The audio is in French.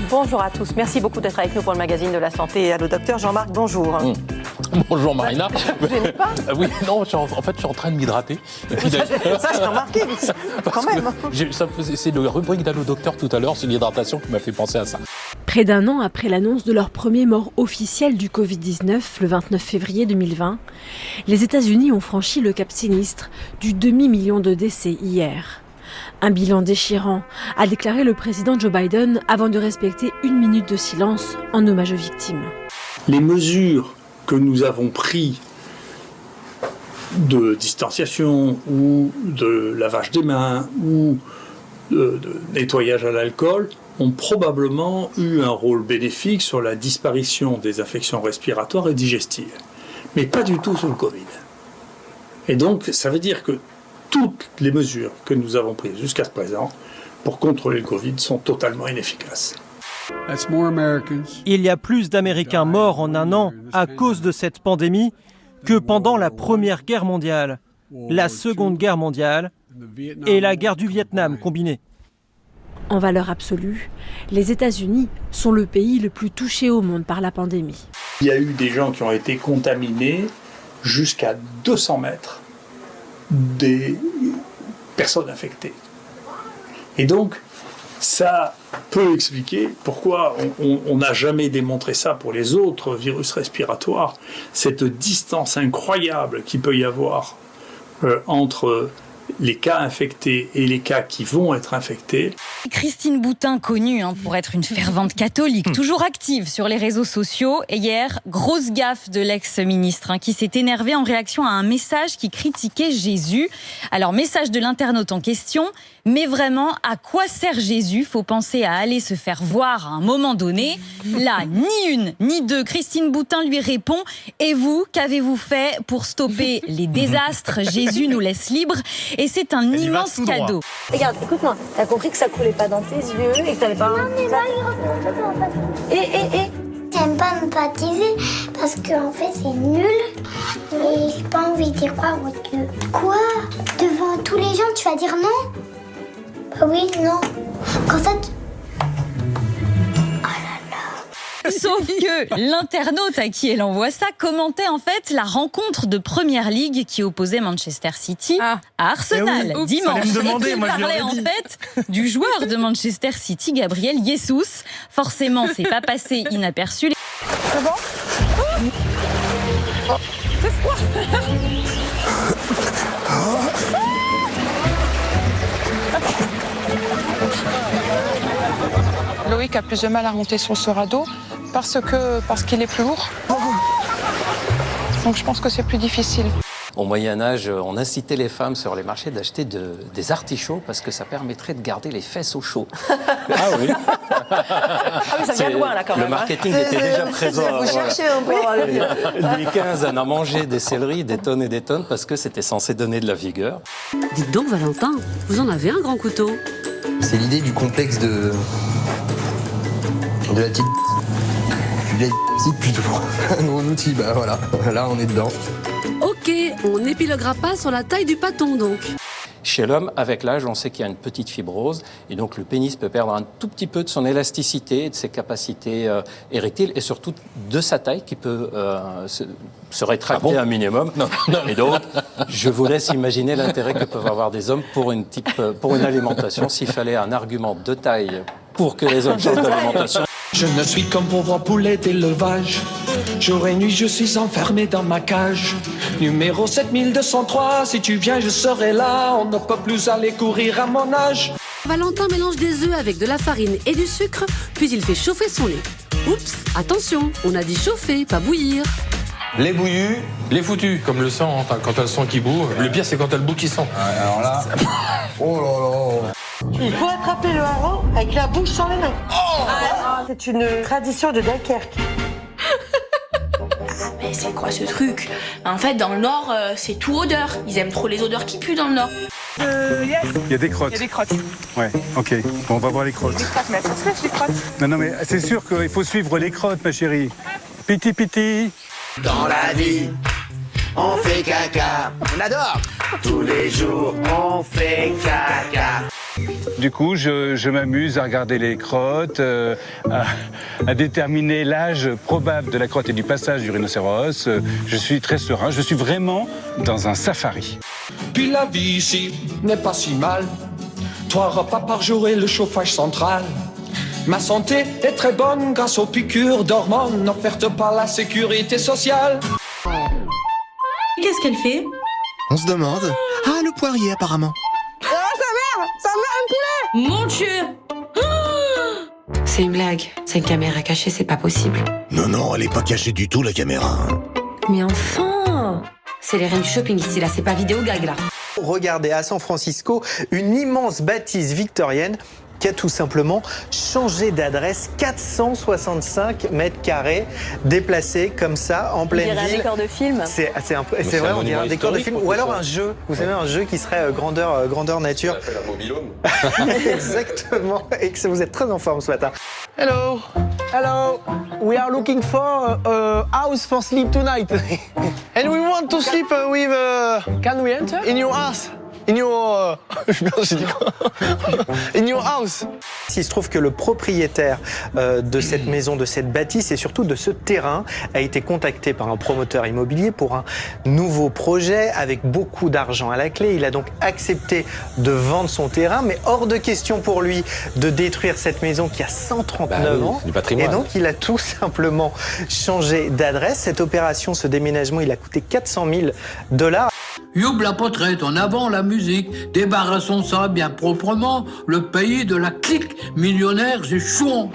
Bonjour à tous, merci beaucoup d'être avec nous pour le magazine de la santé. Allô docteur Jean-Marc, bonjour. Bonjour Marina. Vous n'aimez pas Oui, non, en fait je suis en train de m'hydrater. Ça, j'ai remarqué, quand même. C'est le rubrique d'Allô docteur tout à l'heure, c'est l'hydratation qui m'a fait penser à ça. Près d'un an après l'annonce de leur premier mort officiel du Covid-19, le 29 février 2020, les États-Unis ont franchi le cap sinistre du demi-million de décès hier. Un bilan déchirant, a déclaré le président Joe Biden avant de respecter 1 minute de silence en hommage aux victimes. Les mesures que nous avons prises de distanciation ou de lavage des mains ou de nettoyage à l'alcool ont probablement eu un rôle bénéfique sur la disparition des infections respiratoires et digestives, mais pas du tout sur le Covid. Et donc, ça veut dire que toutes les mesures que nous avons prises jusqu'à ce présent pour contrôler le Covid sont totalement inefficaces. Il y a plus d'Américains morts en un an à cause de cette pandémie que pendant la Première Guerre mondiale, la Seconde Guerre mondiale et la guerre du Vietnam combinée. En valeur absolue, les États-Unis sont le pays le plus touché au monde par la pandémie. Il y a eu des gens qui ont été contaminés jusqu'à 200 mètres des personnes infectées. Et donc, ça peut expliquer pourquoi on n'a jamais démontré ça pour les autres virus respiratoires, cette distance incroyable qu'il peut y avoir entre les cas infectés et les cas qui vont être infectés. Christine Boutin, connue pour être une fervente catholique, toujours active sur les réseaux sociaux. Et hier, grosse gaffe de l'ex-ministre qui s'est énervé en réaction à un message qui critiquait Jésus. Alors, message de l'internaute en question. Mais vraiment, à quoi sert Jésus ? Faut penser à aller se faire voir à un moment donné. Là, ni une, ni deux. Christine Boutin lui répond. Et vous, qu'avez-vous fait pour stopper les désastres ? Jésus nous laisse libres. Et c'est un immense cadeau. Regarde, écoute-moi, t'as compris que ça coulait pas dans tes yeux et que t'avais pas... Non, mais là, J'aime pas me baptiser parce qu'en fait c'est nul. Mais j'ai pas envie d'y croire au Dieu. Quoi ? Devant tous les gens, tu vas dire non ? Bah oui, non. Quand ça... Sauf que l'internaute à qui elle envoie ça commentait en fait la rencontre de Première Ligue qui opposait Manchester City à Arsenal dimanche. Et qui parlait en fait du joueur de Manchester City, Gabriel Jesus. Forcément, c'est pas passé inaperçu. C'est bon ? C'est froid. Loïc a plus de mal à remonter sur ce radeau parce qu'il est plus lourd. Donc je pense que c'est plus difficile. Au Moyen-Âge, on incitait les femmes sur les marchés d'acheter des artichauts parce que ça permettrait de garder les fesses au chaud. Ah oui. Ça vient loin là quand même. Le marketing était déjà présent. Vous cherchez un peu. Louis XV en a mangé des céleris, des tonnes et des tonnes parce que c'était censé donner de la vigueur. Dites donc Valentin, vous en avez un grand couteau. C'est l'idée du complexe de la petite... De la petite plutôt. Un gros outil, bah voilà. Là, on est dedans. Ok, on n'épiloguera pas sur la taille du pâton donc. Chez l'homme, avec l'âge, on sait qu'il y a une petite fibrose et donc le pénis peut perdre un tout petit peu de son élasticité et de ses capacités érectiles et surtout de sa taille qui peut se rétracter un minimum. Non. Et donc, je vous laisse imaginer l'intérêt que peuvent avoir des hommes pour une alimentation s'il fallait un argument de taille pour que les hommes changent d'alimentation. Je ne suis qu'un pauvre poulet d'élevage. Jour et nuit, je suis enfermé dans ma cage. Numéro 7203, si tu viens, je serai là. On ne peut plus aller courir à mon âge. Valentin mélange des œufs avec de la farine et du sucre, puis il fait chauffer son lait. Oups, attention, on a dit chauffer, pas bouillir. Les bouillus, les foutus, comme le sang, quand t'as le sang qui bout. Le pire, c'est quand t'as le bout qui sent. Ouais, alors là... Oh là là. Il faut attraper le hareng avec la bouche sans les mains. C'est une tradition de Dunkerque. Mais c'est quoi ce truc ? En fait, dans le Nord, c'est tout odeur. Ils aiment trop les odeurs qui puent dans le Nord. Yes. Il y a des crottes. Il y a des crottes. Ouais, ok. Bon, on va voir les crottes. Les crottes, mais ça se lève, les crottes. Non, mais c'est sûr qu'il faut suivre les crottes, ma chérie. Piti, piti. Dans la vie, on fait caca. On adore. Tous les jours, on fait caca. Du coup, je m'amuse à regarder les crottes, à déterminer l'âge probable de la crotte et du passage du rhinocéros. Je suis très serein, je suis vraiment dans un safari. Puis la vie ici n'est pas si mal. 3 repas par jour et le chauffage central. Ma santé est très bonne grâce aux piqûres d'hormones offertes par la sécurité sociale. Qu'est-ce qu'elle fait? On se demande. Ah, le poirier apparemment. Ça meurt un poulet! Mon Dieu! C'est une blague. C'est une caméra cachée, c'est pas possible. Non, elle est pas cachée du tout, la caméra. Mais enfin! C'est les reines du shopping ici, là, c'est pas vidéo gag, là. Regardez, à San Francisco, une immense bâtisse victorienne qui a tout simplement changé d'adresse. 465 mètres carrés déplacés comme ça en pleine ville. On dirait un décor de film. C'est vrai, on dirait un décor de film. Ou alors un jeu, vous savez, un jeu qui serait grandeur nature. Ça s'appelle un mobil-home. Exactement, et que vous êtes très en forme ce matin. Hello. Hello. We are looking for a house for sleep tonight. And we want to sleep with... Can we enter? In your house. In your... In your house. Il se trouve que le propriétaire de cette maison, de cette bâtisse et surtout de ce terrain a été contacté par un promoteur immobilier pour un nouveau projet avec beaucoup d'argent à la clé. Il a donc accepté de vendre son terrain, mais hors de question pour lui de détruire cette maison qui a 139 ans. C'est du patrimoine. Et donc il a tout simplement changé d'adresse. Cette opération, ce déménagement, il a coûté $400 000. Youb la potrette, en avant la musique, débarrassons ça bien proprement, le pays de la clique millionnaire, c'est chouan.